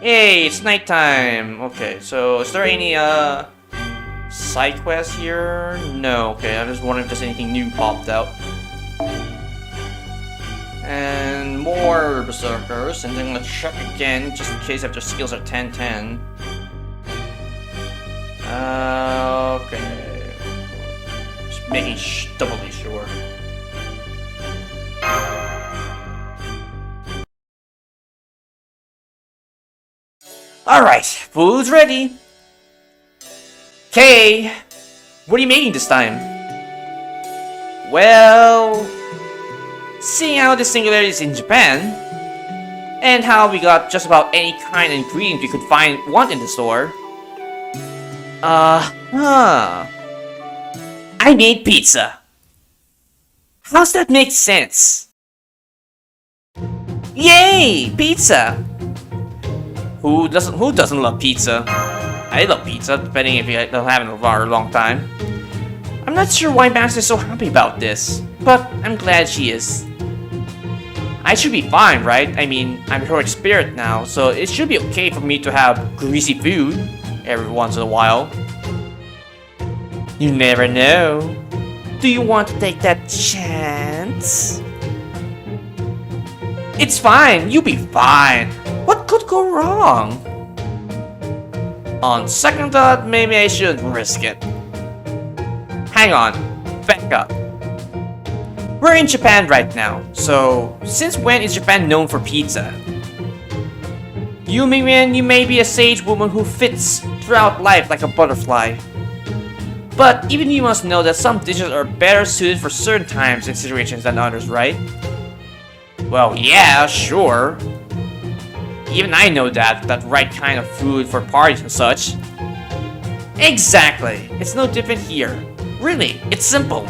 Hey, it's nighttime. Okay, so is there any side quests here? No. Okay, I'm just wondering if there's anything new popped out. And more berserkers, and then I'm gonna check again just in case if their skills are 10-10. Okay. Just making doubly sure. Alright, food's ready. Okay, what are you making this time? Well, seeing how the Singularity is in Japan, and how we got just about any kind of ingredient we could want in the store. I made pizza. How's that make sense? Yay! Pizza! Who doesn't love pizza? I love pizza, depending if you don't have it for a long time. I'm not sure why Max is so happy about this, but I'm glad she is. I should be fine, right? I mean, I'm heroic spirit now, so it should be okay for me to have greasy food every once in a while. You never know. Do you want to take that chance? It's fine, you'll be fine. What could go wrong? On second thought, maybe I shouldn't risk it. Hang on, back up. We're in Japan right now, so since when is Japan known for pizza? You may be a sage woman who fits throughout life like a butterfly. But even you must know that some dishes are better suited for certain times and situations than others, right? Well, yeah, sure. Even I know that right kind of food for parties and such. Exactly, it's no different here. Really, it's simple.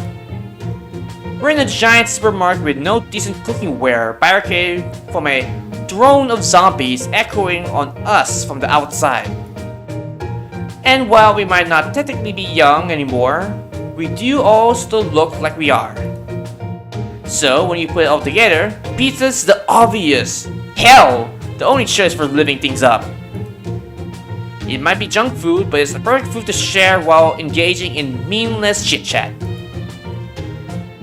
We're in a giant supermarket with no decent cooking ware, barricaded from a drone of zombies echoing on us from the outside. And while we might not technically be young anymore, we do all still look like we are. So when you put it all together, pizza's the obvious, hell, the only choice for living things up. It might be junk food, but it's the perfect food to share while engaging in meaningless chit-chat.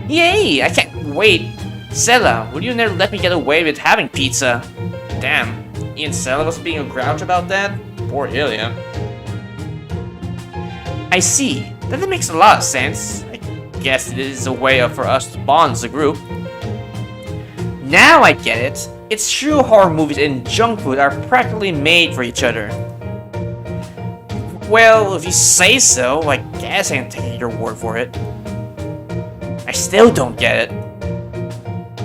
Yay! I can't wait! Sela, would you never let me get away with having pizza? Damn, Ian Sela was being a grouch about that? Poor Ilya. I see. That makes a lot of sense. I guess it is a way for us to bond as a group. Now I get it. It's true horror movies and junk food are practically made for each other. Well, if you say so, I guess I can take your word for it. I still don't get it.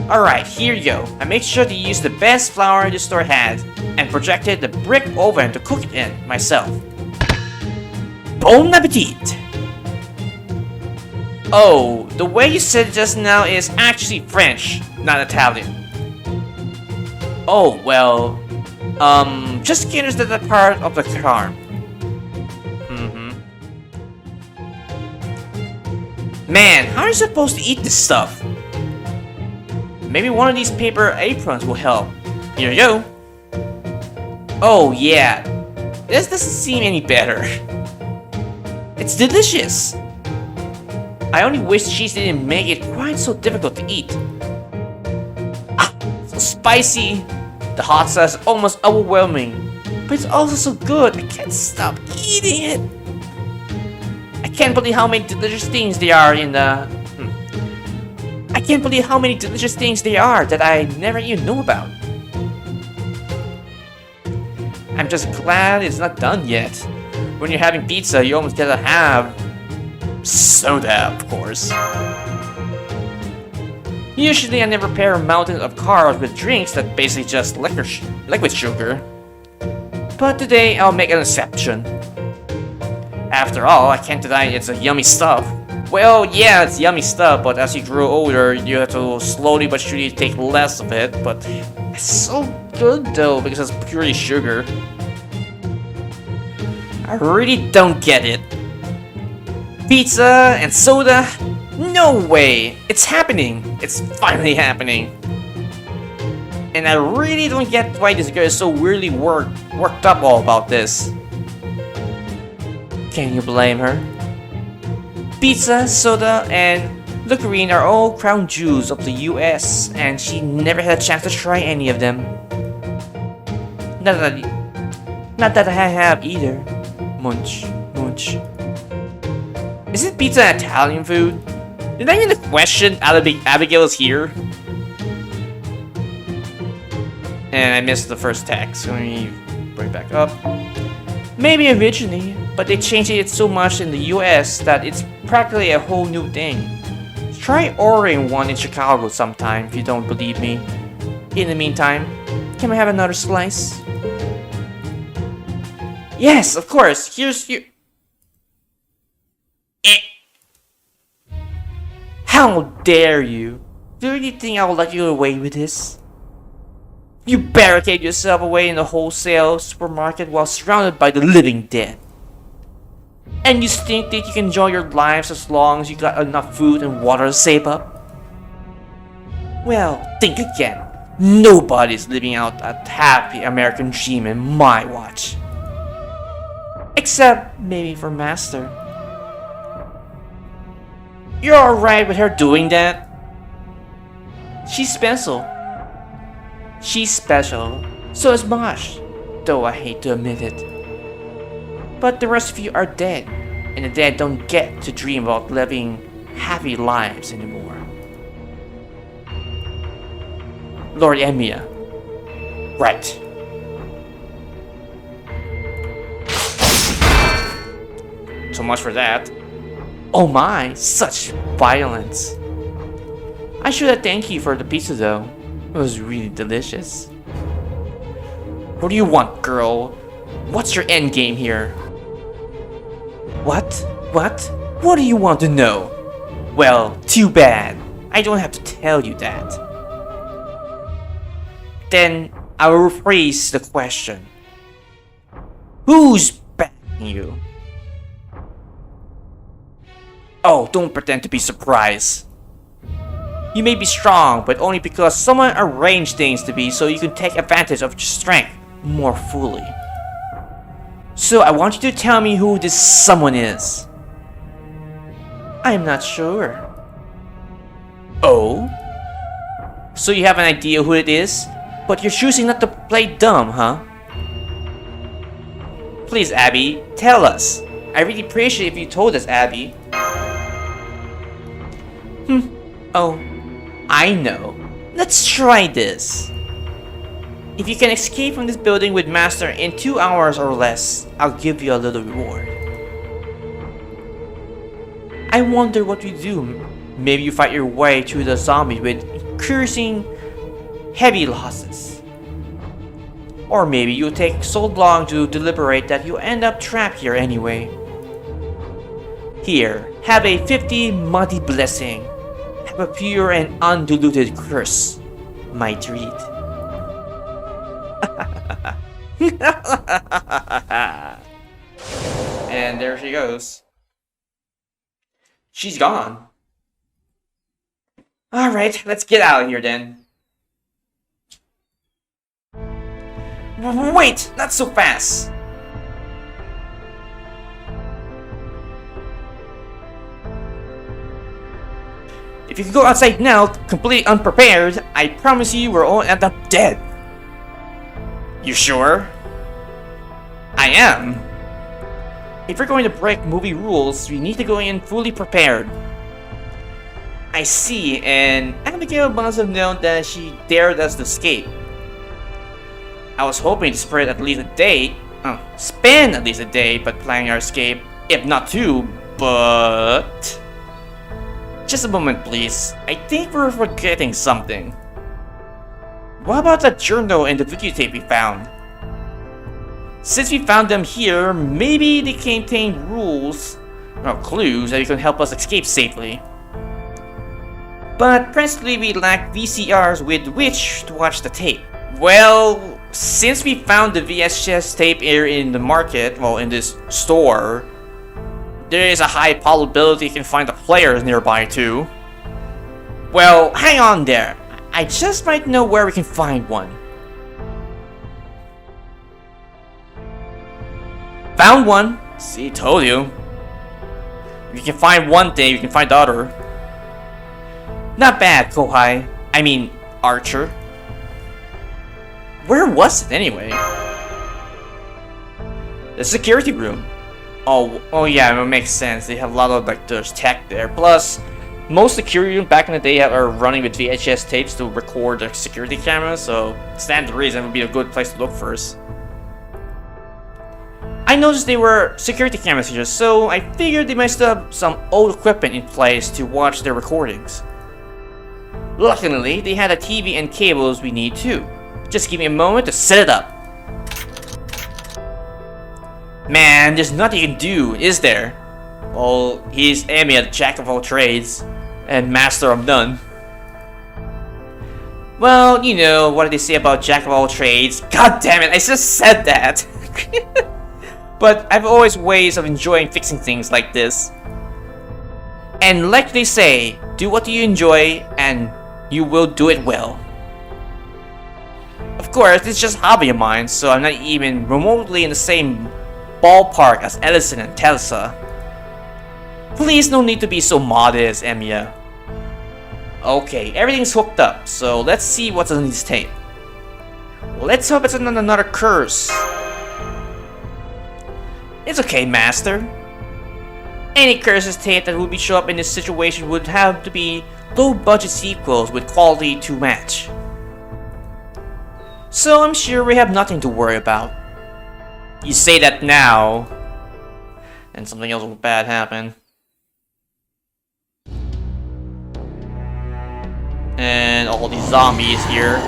Alright, here you go. I made sure to use the best flour the store had, and projected the brick oven to cook it in myself. Bon appetit! Oh, the way you said it just now is actually French, not Italian. Oh, well, just consider that part of the charm. Man, how are you supposed to eat this stuff? Maybe one of these paper aprons will help. Here you go. Oh yeah, this doesn't seem any better. It's delicious. I only wish cheese didn't make it quite so difficult to eat. Ah, so spicy. The hot sauce is almost overwhelming, but it's also so good. I can't stop eating it. I can't believe how many delicious things there are in the... I can't believe how many delicious things there are that I never even knew about. I'm just glad it's not done yet. When you're having pizza, you almost gotta have... soda, of course. Usually I never pair mountains of carbs with drinks that basically just liquid sugar. But today I'll make an exception. After all, I can't deny it's a yummy stuff. Well, yeah, it's yummy stuff, but as you grow older, you have to slowly but surely take less of it. But it's so good though, because it's purely sugar. I really don't get it. Pizza and soda? No way! It's happening! It's finally happening! And I really don't get why this girl is so weirdly worked up all about this. Can you blame her? Pizza, soda, and liquorine are all crown jewels of the US, and she never had a chance to try any of them. Not that I have either. Munch, munch. Isn't pizza Italian food? Did I even question Abigail is here? And I missed the first text. Let me bring it back up. Maybe originally, but they changed it so much in the US that it's practically a whole new thing. Try ordering one in Chicago sometime if you don't believe me. In the meantime, can I have another slice? Yes, of course. Here's your... How dare you? Do you really think I will let you get away with this? You barricade yourself away in the wholesale supermarket while surrounded by the living dead. And you think that you can enjoy your lives as long as you got enough food and water to save up? Well, think again. Nobody's living out a happy American dream in my watch. Except maybe for Master. You're alright with her doing that? She's special. She's special. So is Mosh. Though I hate to admit it. But the rest of you are dead. And the dead don't get to dream about living happy lives anymore. Lord Emiya. Right. So much for that. Oh my, such violence. I should have thanked you for the pizza though. It was really delicious. What do you want, girl? What's your end game here? What? What? What do you want to know? Well, too bad. I don't have to tell you that. Then I'll rephrase the question. Who's backing you? Oh, don't pretend to be surprised. You may be strong, but only because someone arranged things to be so you can take advantage of your strength more fully. So I want you to tell me who this someone is. I'm not sure. Oh? So you have an idea who it is, but you're choosing not to play dumb, huh? Please, Abby, tell us. I really appreciate if you told us, Abby. Oh, I know. Let's try this. If you can escape from this building with Master in 2 hours or less, I'll give you a little reward. I wonder what you do. Maybe you fight your way through the zombies with increasing heavy losses. Or maybe you take so long to deliberate that you end up trapped here anyway. Here, have a 50 muddy blessing. Have a pure and undiluted curse, my treat. And there she goes. She's gone. Alright, let's get out of here then. Wait, not so fast. If you could go outside now, completely unprepared, I promise you we're all end up dead. You sure? I am. If we're going to break movie rules, we need to go in fully prepared. I see, and Abigail must have known that she dared us to escape. I was hoping to spend at least a day, but planning our escape, if not two, but... Just a moment, please. I think we're forgetting something. What about that journal and the videotape we found? Since we found them here, maybe they contain rules or clues that can help us escape safely. But presently we lack VCRs with which to watch the tape. Well, since we found the VHS tape here in the market, well, in this store, there is a high probability you can find the players nearby too. Well, hang on there. I just might know where we can find one. Found one! See, told you. If you can find one thing, you can find the other. Not bad, Kohai. I mean, Archer. Where was it anyway? The security room. Oh yeah, it makes sense. They have a lot of like there's tech there. Plus, most security rooms back in the day are running with VHS tapes to record the security cameras, so stand to reason it would be a good place to look first. I noticed they were security cameras here, so I figured they might still have some old equipment in place to watch their recordings. Luckily, they had a TV and cables we need too. Just give me a moment to set it up. Man, there's nothing you can do, is there? Well, he's Emiya, the jack of all trades, and master of none. Well, you know, what did they say about jack of all trades? God damn it, I just said that! But I've always ways of enjoying fixing things like this. And like they say, do what you enjoy and you will do it well. Of course, it's just a hobby of mine, so I'm not even remotely in the same ballpark as Ellison and Telsa. Please, no need to be so modest, Emiya. Okay, everything's hooked up, so let's see what's on this tape. Let's hope it's not another curse. It's okay, Master. Any curses tape that would be show up in this situation would have to be low-budget sequels with quality to match. So I'm sure we have nothing to worry about. You say that now, and something else bad happen. And all these zombies here.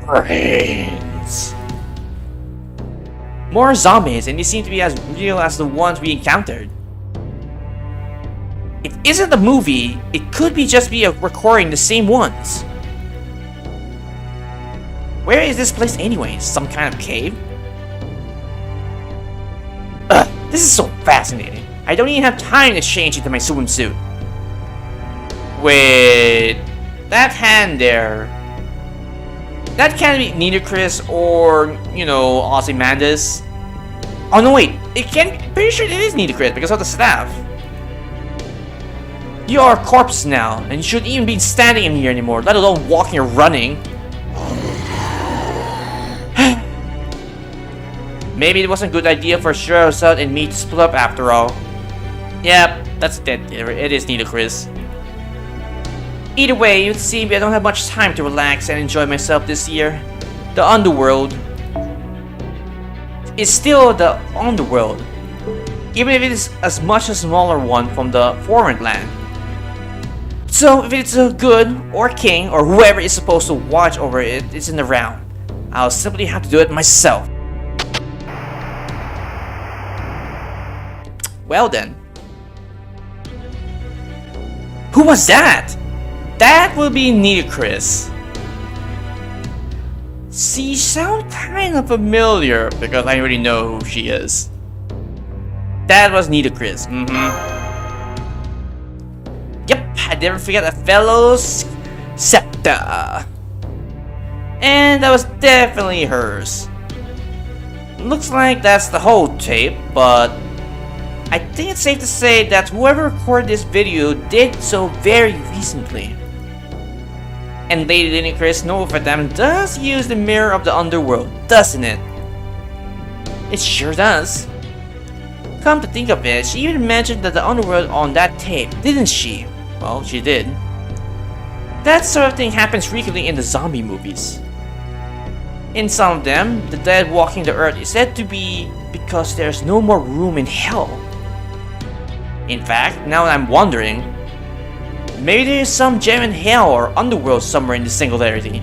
Brains. More zombies, and they seem to be as real as the ones we encountered. If it isn't a movie, it could be just be a recording the same ones. Where is this place anyway? Some kind of cave? Ugh, this is so fascinating. I don't even have time to change into my swimsuit. Wait, that hand there. That can't be neither Chris or, you know, Ozymandias. Oh no, wait, it can't be. Pretty sure it is neither Chris because of the staff. You are a corpse now, and you shouldn't even be standing in here anymore, let alone walking or running. Maybe it wasn't a good idea for Shirosat and me to split up after all. Yep, that's dead. It is neither Chris. Either way, you'd see I don't have much time to relax and enjoy myself this year. The underworld is still the underworld, even if it is as much a smaller one from the foreign land. So if it's a good or king or whoever is supposed to watch over it isn't around, I'll simply have to do it myself. Well then. Who was that? That will be neither Chris. She sounds kind of familiar because I already know who she is. That was neither Chris. Yep, I never forget a fellow Septa. And that was definitely hers. Looks like that's the whole tape, but I think it's safe to say that whoever recorded this video did so very recently. And Lady Lenny Chris Nova for them does use the mirror of the underworld, doesn't it? It sure does. Come to think of it, she even mentioned that the underworld on that tape, didn't she? Well, she did. That sort of thing happens frequently in the zombie movies. In some of them, the dead walking the earth is said to be because there's no more room in hell. In fact, now I'm wondering, maybe there is some gem in hell or underworld somewhere in the Singularity.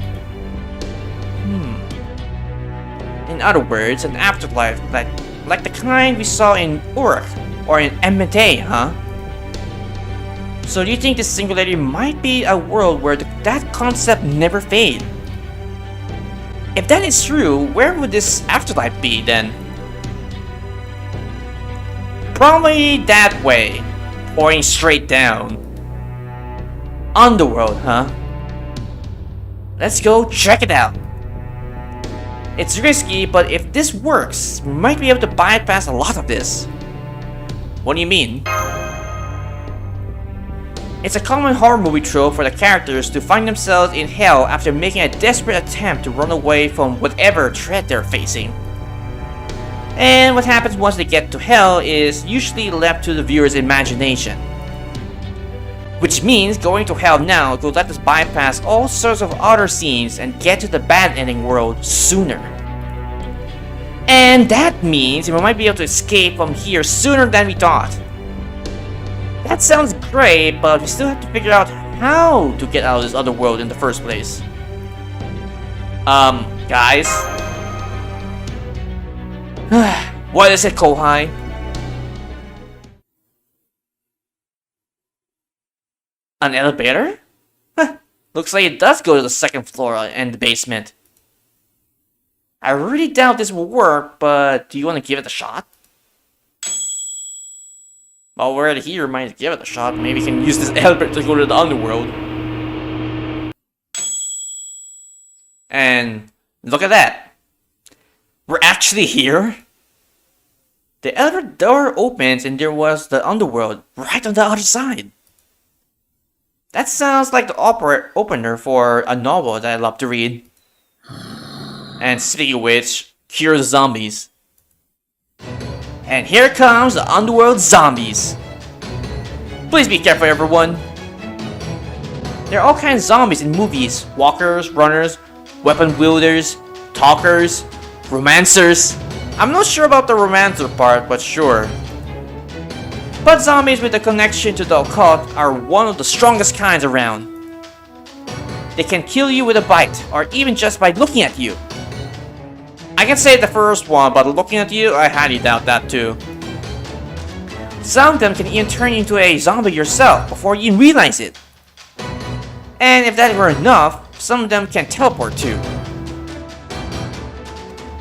In other words, an afterlife like the kind we saw in Uruk or in Emiya, huh? So do you think the Singularity might be a world where that concept never fades? If that is true, where would this afterlife be then? Probably that way, pointing straight down. Underworld, huh? Let's go check it out. It's risky, but if this works, we might be able to bypass a lot of this. What do you mean? It's a common horror movie trope for the characters to find themselves in hell after making a desperate attempt to run away from whatever threat they're facing. And what happens once they get to hell is usually left to the viewer's imagination. Which means going to hell now will let us bypass all sorts of other scenes and get to the bad ending world sooner. And that means we might be able to escape from here sooner than we thought. That sounds great, but we still have to figure out how to get out of this other world in the first place. Guys? What is it, Kohai? An elevator? Huh, looks like it does go to the second floor and the basement. I really doubt this will work, but do you want to give it a shot? While we're here, might give it a shot. Maybe we can use this elevator to go to the underworld. And look at that. We're actually here. The elevator door opens and there was the underworld right on the other side. That sounds like the opener for a novel that I love to read. And speaking of which, cure the zombies. And here comes the underworld zombies. Please be careful, everyone. There are all kinds of zombies in movies. Walkers, runners, weapon wielders, talkers, romancers. I'm not sure about the romancer part, but sure. But zombies with a connection to the occult are one of the strongest kinds around. They can kill you with a bite, or even just by looking at you. I can say the first one, but looking at you, I highly doubt that too. Some of them can even turn into a zombie yourself before you realize it. And if that were enough, some of them can teleport too.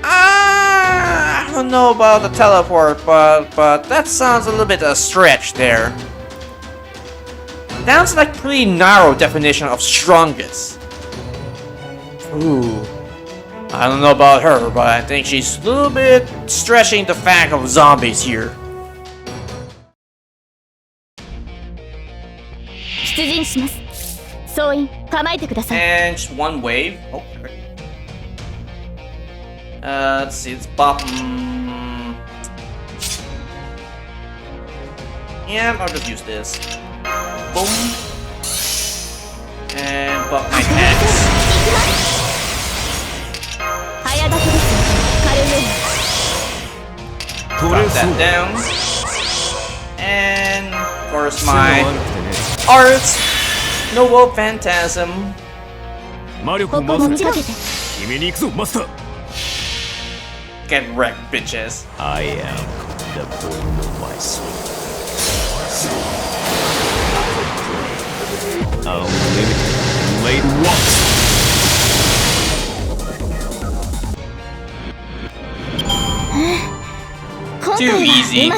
I don't know about the teleport, but that sounds a little bit a stretch there. Sounds like pretty narrow definition of strongest. Ooh. I don't know about her, but I think she's a little bit stretching the fact of zombies here. And just one wave. Oh, perfect. Let's see, it's pop. Yeah, I'll just use this. Boom. And buff my axe. Drop that down. And of course my arts. Noble Phantasm. Get wrecked, bitches. I am the burden of my soul. Unlimited blade walks. Too easy.